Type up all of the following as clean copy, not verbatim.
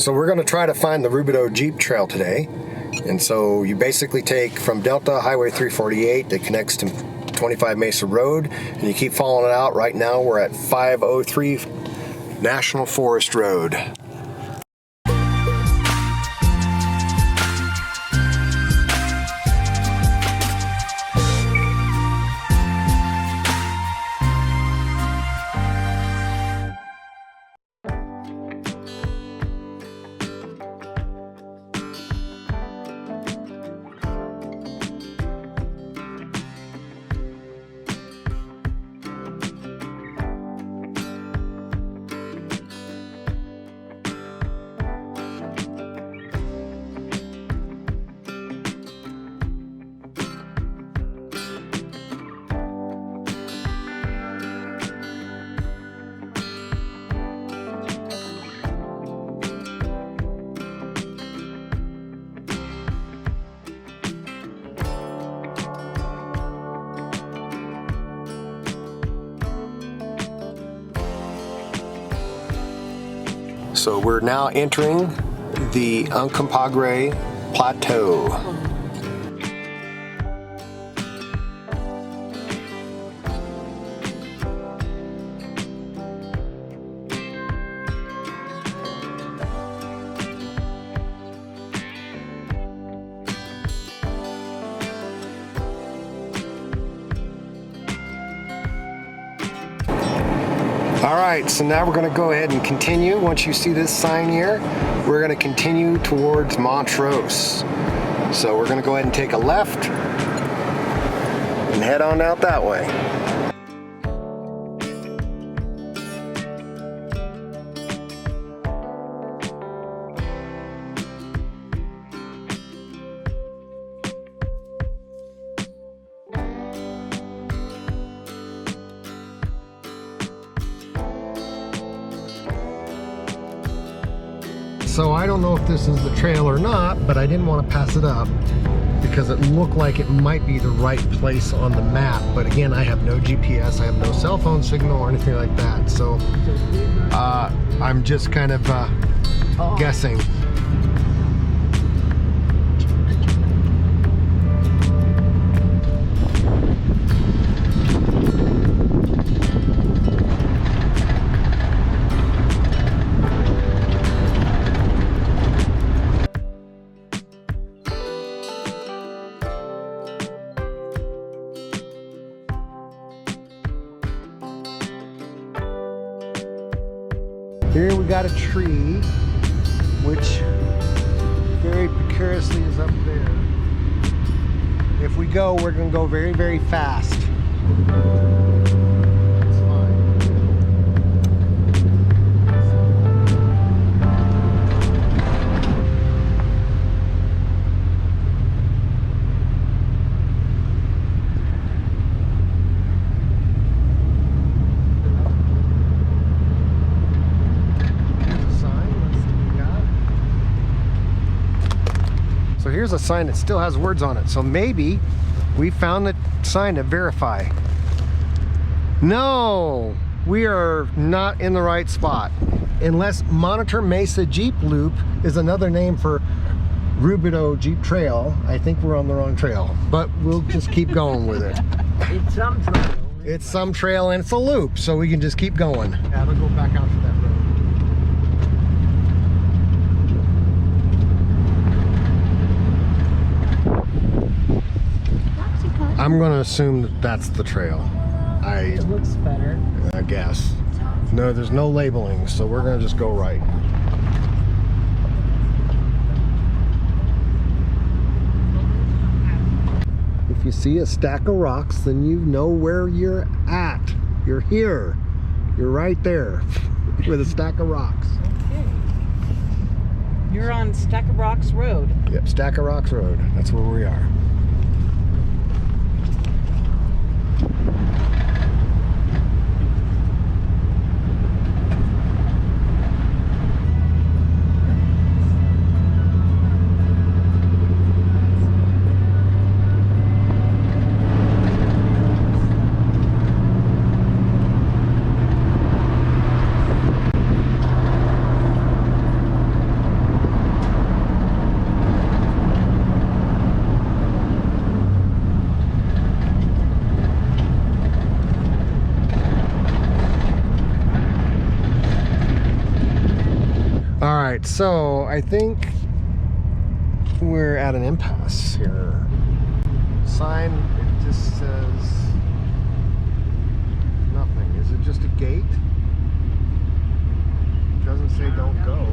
So we're going to try to find the Roubideau Jeep Trail today. And so you basically take from Delta Highway 348 that connects to 25 Mesa Road, and you keep following it out. Right now we're at 503 National Forest Road. So we're now entering the Uncompahgre Plateau. Alright, so now we're going to go ahead and continue. Once you see this sign here, we're going to continue towards Montrose. So we're going to go ahead and take a left and head on out that way. So I don't know if this is the trail or not, but I didn't want to pass it up because it looked like it might be the right place on the map. But again, I have no GPS, I have no cell phone signal or anything like that. So I'm just kind of guessing. Here we got a tree, which very precariously is up there. If we go, we're going to go very, very fast. That's fine. So here's a sign that still has words on it. So maybe we found the sign to verify. No, we are not in the right spot. Unless Monitor Mesa Jeep Loop is another name for Roubideau Jeep Trail, I think we're on the wrong trail. But we'll just keep going with it. It's some trail. It's some trail and it's a loop, so we can just keep going. Yeah, it'll go back out to that road. I'm going to assume that that's the trail. It looks better. I guess. No, there's no labeling, so we're going to just go right. If you see a stack of rocks, then you know where you're at. You're here. You're right there with a stack of rocks. Okay. You're on Stack of Rocks Road. Yep, Stack of Rocks Road. That's where we are. All right, so I think we're at an impasse here. Sign, it just says nothing. Is it just a gate? It doesn't say don't go.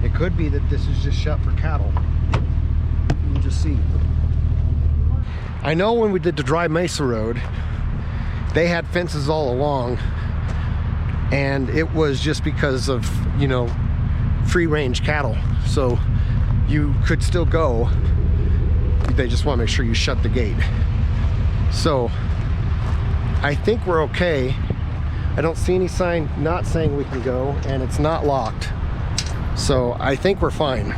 It could be that this is just shut for cattle. We'll just see. I know when we did the Dry Mesa Road, they had fences all along, and it was just because of, you know, free range cattle. So you could still go. They just want to make sure you shut the gate. So I think we're okay. I don't see any sign not saying we can go, and it's not locked. So I think we're fine.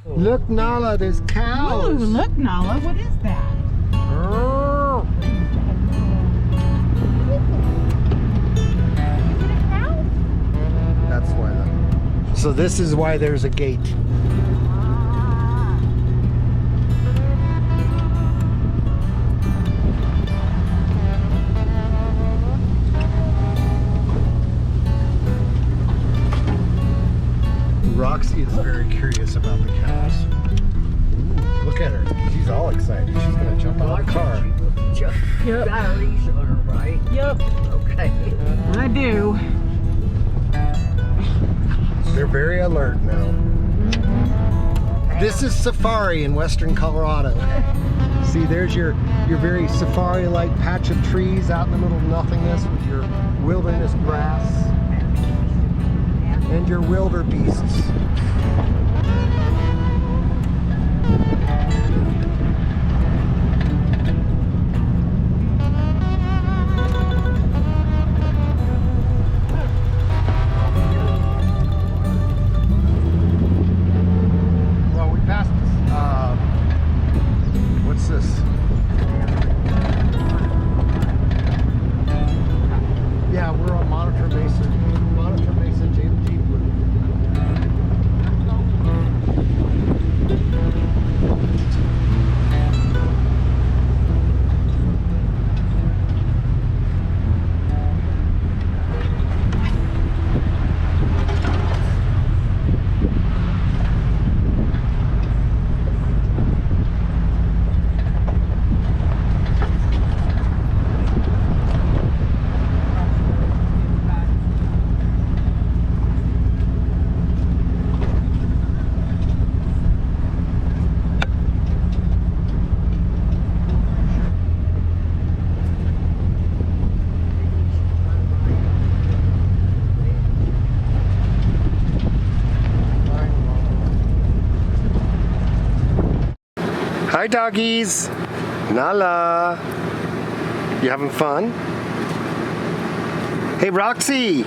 Look, Nala, there's cows. Ooh, look, Nala, what is that? Oh. That's why. So this is why there's a gate. Roxy is very curious about the cows. Ooh, look at her. She's all excited. She's going to jump out of the car. Yep. Got a leash on her, right? Yep. Okay. I do. They're very alert now. This is safari in western Colorado. See, there's your very safari-like patch of trees out in the middle of nothingness with your wilderness grass and your wildebeests. Well, we passed this. What's this? Yeah, we're on Monitor Mesa. Monitor Mesa Jeep. Hi doggies, Nala. You having fun? Hey Roxy,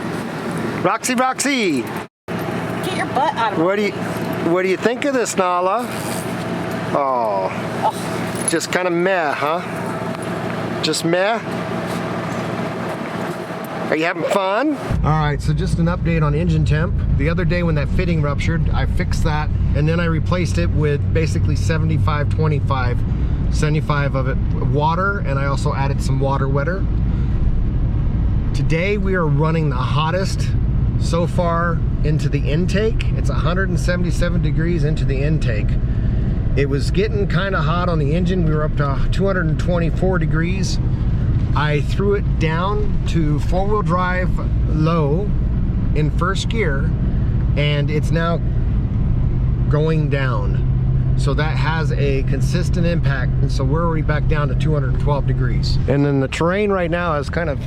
Roxy. Get your butt out of What do you think of this, Nala? Oh, just kind of meh, huh? Just meh? Are you having fun? All right, so just an update on engine temp. The other day when that fitting ruptured, I fixed that, and then I replaced it with basically 75-25. 75 of it water, and I also added some water wetter. Today we are running the hottest so far into the intake. It's 177 degrees into the intake. It was getting kind of hot on the engine. We were up to 224 degrees. I threw it down to four-wheel drive low in first gear, and it's now going down. So that has a consistent impact, and so we're already back down to 212 degrees. And then the terrain right now is kind of,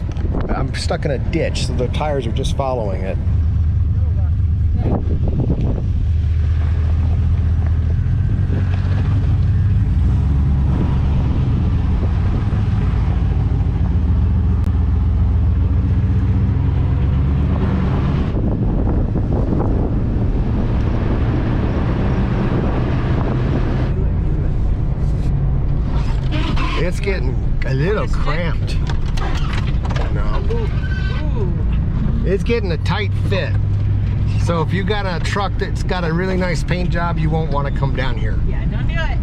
I'm stuck in a ditch, so the tires are just following it. It's getting a little cramped. No. It's getting a tight fit. So if you got a truck that's got a really nice paint job, you won't want to come down here. Yeah, don't do it.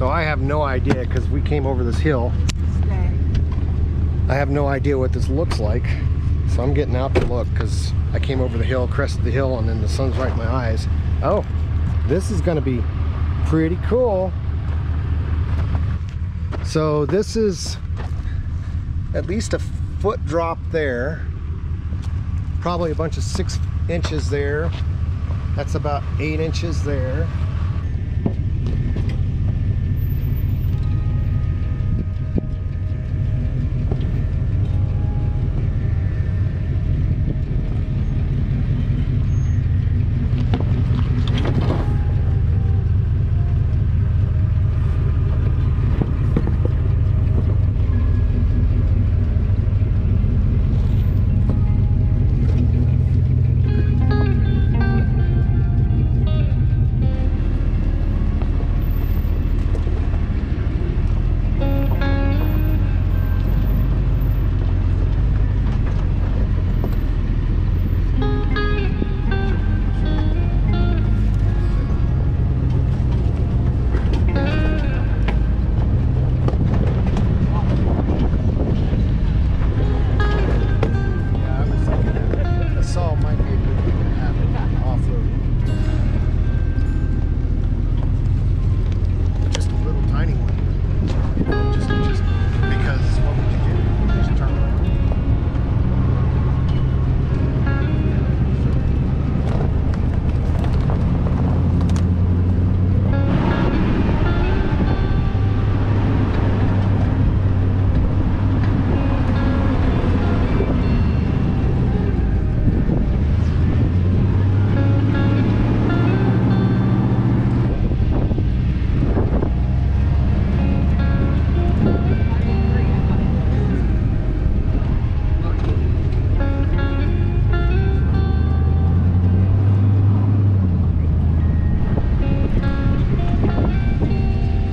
So I have no idea, because we came over this hill. I have no idea what this looks like. So I'm getting out to look, because I came over the hill, crested the hill, and then the sun's right in my eyes. Oh, this is gonna be pretty cool. So this is at least a foot drop there. Probably a bunch of 6 inches there. That's about 8 inches there.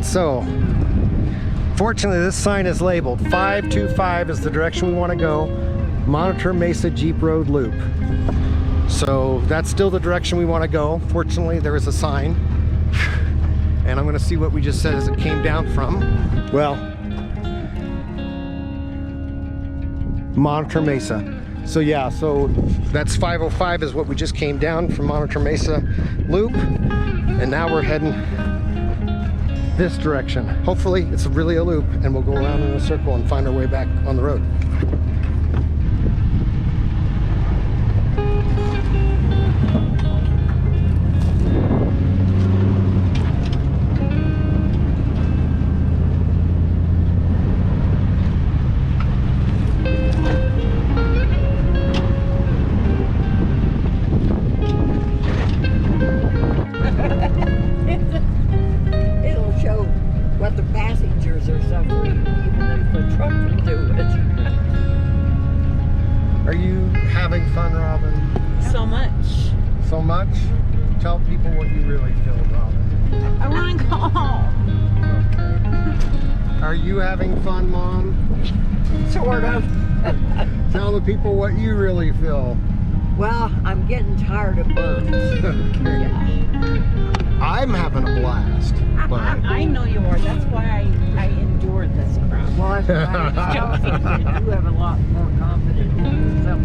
So, fortunately this sign is labeled 525 is the direction we want to go. Monitor Mesa Jeep Road Loop. So that's still the direction we want to go. Fortunately there is a sign. And I'm going to see what we just said as it came down from. Well, Monitor Mesa. So yeah, so that's 505 is what we just came down from Monitor Mesa Loop. And now we're heading this direction. Hopefully it's really a loop and we'll go around in a circle and find our way back on the road. Are you having fun, Robin? So much. So much? Tell people what you really feel, Robin. I want to go home. Okay. Are you having fun, Mom? Sort of. Tell the people what you really feel. Well, I'm getting tired of bumps. Okay. Yeah. I'm having a blast. But I know you are. That's why I endured this crap. Well, that's right. You have a lot more confidence in yourself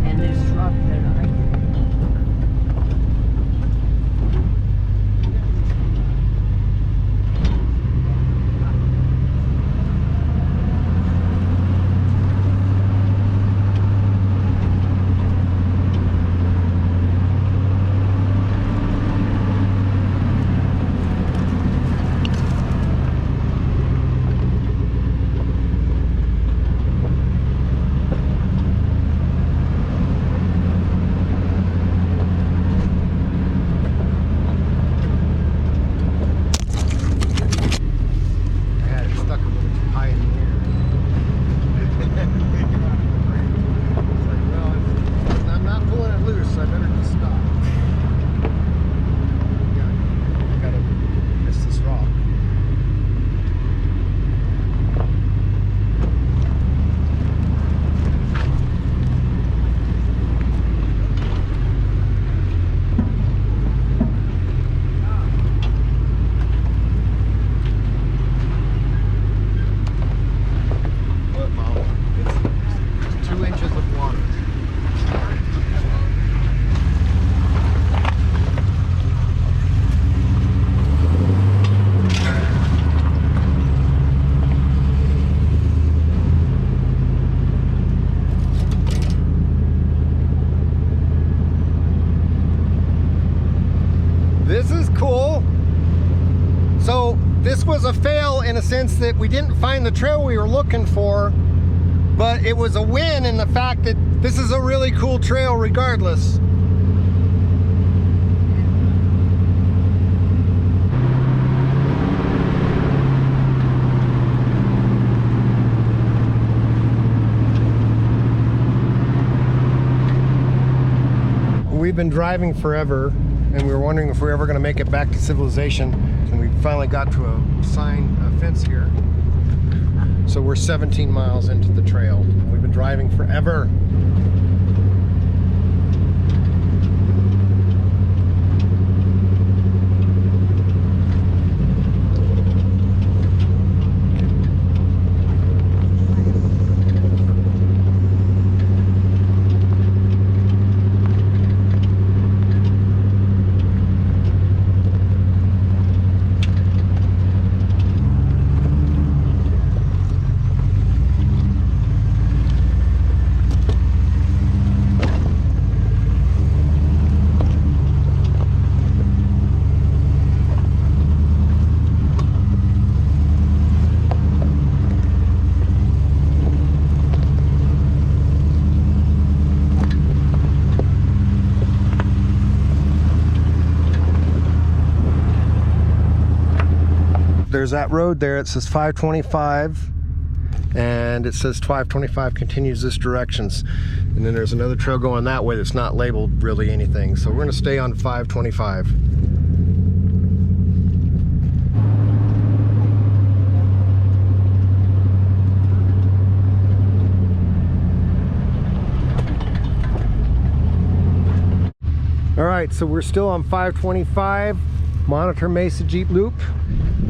and this truck than I do. with water. This is cool. So this was a fail in a sense that we didn't find the trail we were looking for, but it was a win in the fact that this is a really cool trail regardless. We've been driving forever, and we were wondering if we were ever going to make it back to civilization, and we finally got to a fence here. So we're 17 miles into the trail. We've been driving forever. There's that road there, it says 525, and it says 525 continues this directions. And then there's another trail going that way that's not labeled really anything. So we're gonna stay on 525. All right, so we're still on 525, Monitor Mesa Jeep Loop.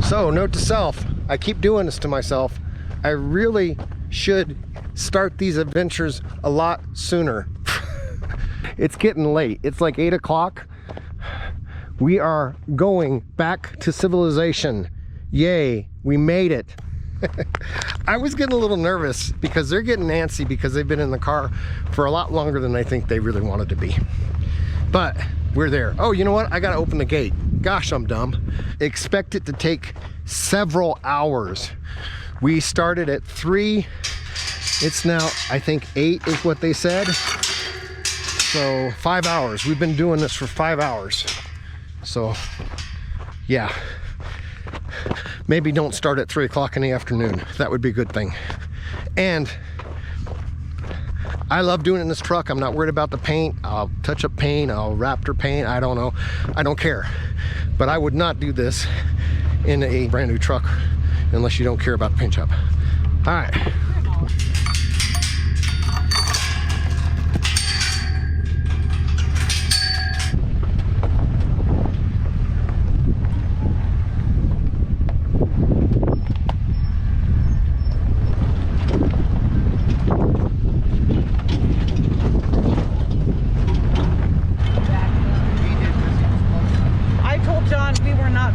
So, note to self, I keep doing this to myself. I really should start these adventures a lot sooner. It's getting late. It's like 8 o'clock. We are going back to civilization. Yay, we made it. I was getting a little nervous because they're getting antsy because they've been in the car for a lot longer than I think they really wanted to be. But we're there. Oh, you know what? I gotta open the gate. Gosh, I'm dumb. Expect it to take several hours. We started at 3. It's now, I think, 8 is what they said. So 5 hours. We've been doing this for 5 hours. So yeah, maybe don't start at 3 o'clock in the afternoon. That would be a good thing. And I love doing it in this truck. I'm not worried about the paint. I'll touch up paint, I'll Raptor paint, I don't know. I don't care. But I would not do this in a brand new truck unless you don't care about the paint job. All right.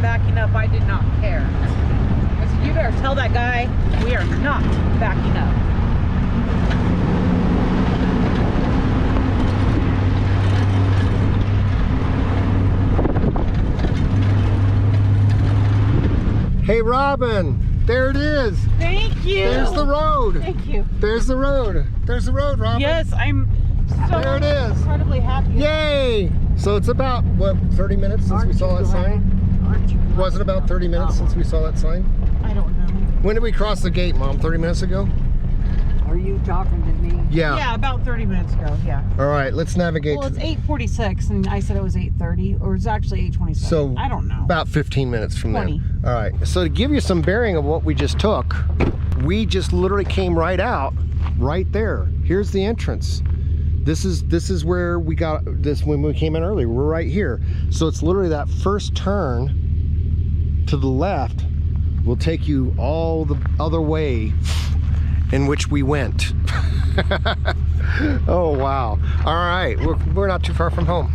Backing up, I did not care. I said, you better tell that guy we are not backing up. Hey Robin, there it is. Thank you. There's the road. Thank you. There's the road. There's the road, Robin. Yes, I'm so there it is. Incredibly happy. Yay! So it's about, what, 30 minutes since we saw that sign? Was it about 30 minutes since we saw that sign? I don't know. When did we cross the gate, Mom? 30 minutes ago? Are you talking to me? Yeah. Yeah, about 30 minutes ago, yeah. All right, let's navigate. Well, it's 8:46 and I said it was 8:30, or it's actually 8:27. So I don't know. About 15 minutes from 20. there. All right, so to give you some bearing of what we just took, we just literally came right out, right there. Here's the entrance. This is where we got this when we came in earlier. We're right here. So it's literally that first turn to the left will take you all the other way in which we went. Oh wow. All right, we're not too far from home.